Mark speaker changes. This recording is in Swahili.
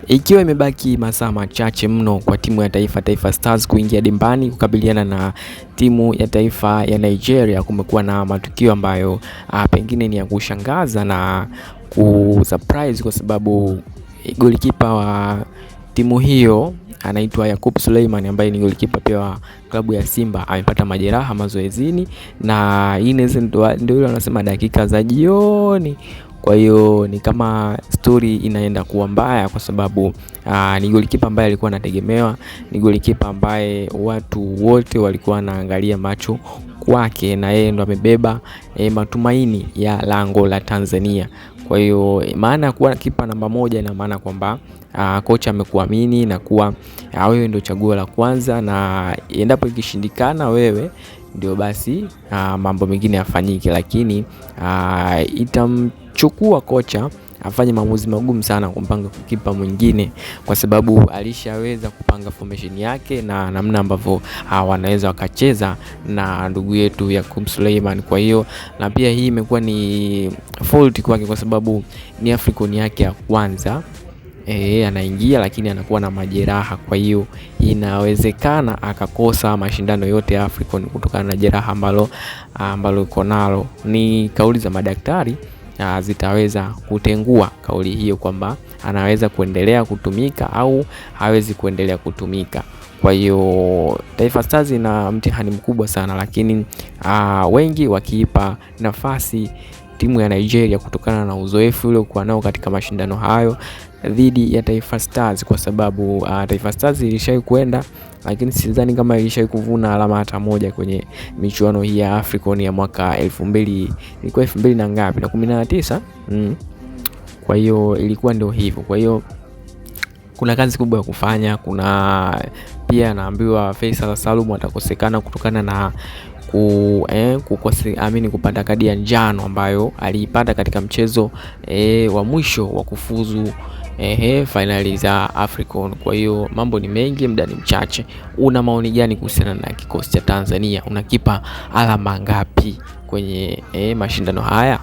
Speaker 1: Ikiwa imebaki masaa machache mno kwa timu ya Taifa Stars kuingia dimbani kukabiliana na timu ya taifa ya Nigeria, kumekuwa na matukio ambayo pengine ni ya kushangaza na kusurprise, kwa sababu golikipa wa timu hiyo anaitwa Yakub Suleiman, ambaye ni golikipa pia wa klabu ya Simba, amepata majeraha mazoezini, na hii ndio ile wanasema dakika za jioni. Kwa hiyo ni kama story inaenda kuwa mbaya, kwa sababu ni golikipa ambaye alikuwa anategemewa, ni golikipa ambaye watu wote walikuwa wanaangalia macho kwake, na yeye ndo amebeba matumaini ya lango la Tanzania. Kwa hiyo maana kuwa kipa namba moja, na maana kwamba kocha amekuamini na kuwa wewe ndio chaguo la kwanza, na endapo ikishindikana wewe ndio basi mambo mengine yafanyike. Lakini itamchukua kocha afanye maamuzi magumu sana kumpanga kipa mwingine, kwa sababu alishaweza kupanga formation yake na namna ambavyo wanaweza wakacheza na ndugu yetu Yakub Suleiman. Kwa hiyo na pia hii imekuwa ni fault kwake, kwa sababu ni African yake ya kwanza anaingia, lakini anakuwa na majeraha. Kwa hiyo inawezekana akakosa mashindano yote ya African kutokana na jeraha ambalo uko nalo. Ni kauli za madaktari zitaweza kutengua kauli hiyo kwamba anaweza kuendelea kutumika au hawezi kuendelea kutumika. Kwa hiyo Taifa Stars ina mtihani mkubwa sana, lakini wengi wakiipa nafasi timu ya Nigeria kutokana na uzoefu ule kwa nao katika mashindano hayo dhidi ya Taifa Stars, kwa sababu Taifa Stars ilishawahi kwenda, lakini sidhani kama ilishawahi kuvuna alama hata moja kwenye michuano hii ya African ya mwaka 2000, ilikuwa 2000 na ngapi, na 19. Kwa hiyo ilikuwa ndio hivyo. Kwa hiyo kuna kazi kubwa ya kufanya. Kuna pia naambiwa Faisal Salum atakosekana kutokana na kupata kadi ya njano ambayo aliipata katika mchezo wa mwisho wa kufuzu finali za African. Kwa hiyo mambo ni mengi, muda ni mchache. Una maoni gani kuhusiana na kikosi cha Tanzania? Unakipa alama ngapi kwenye mashindano haya?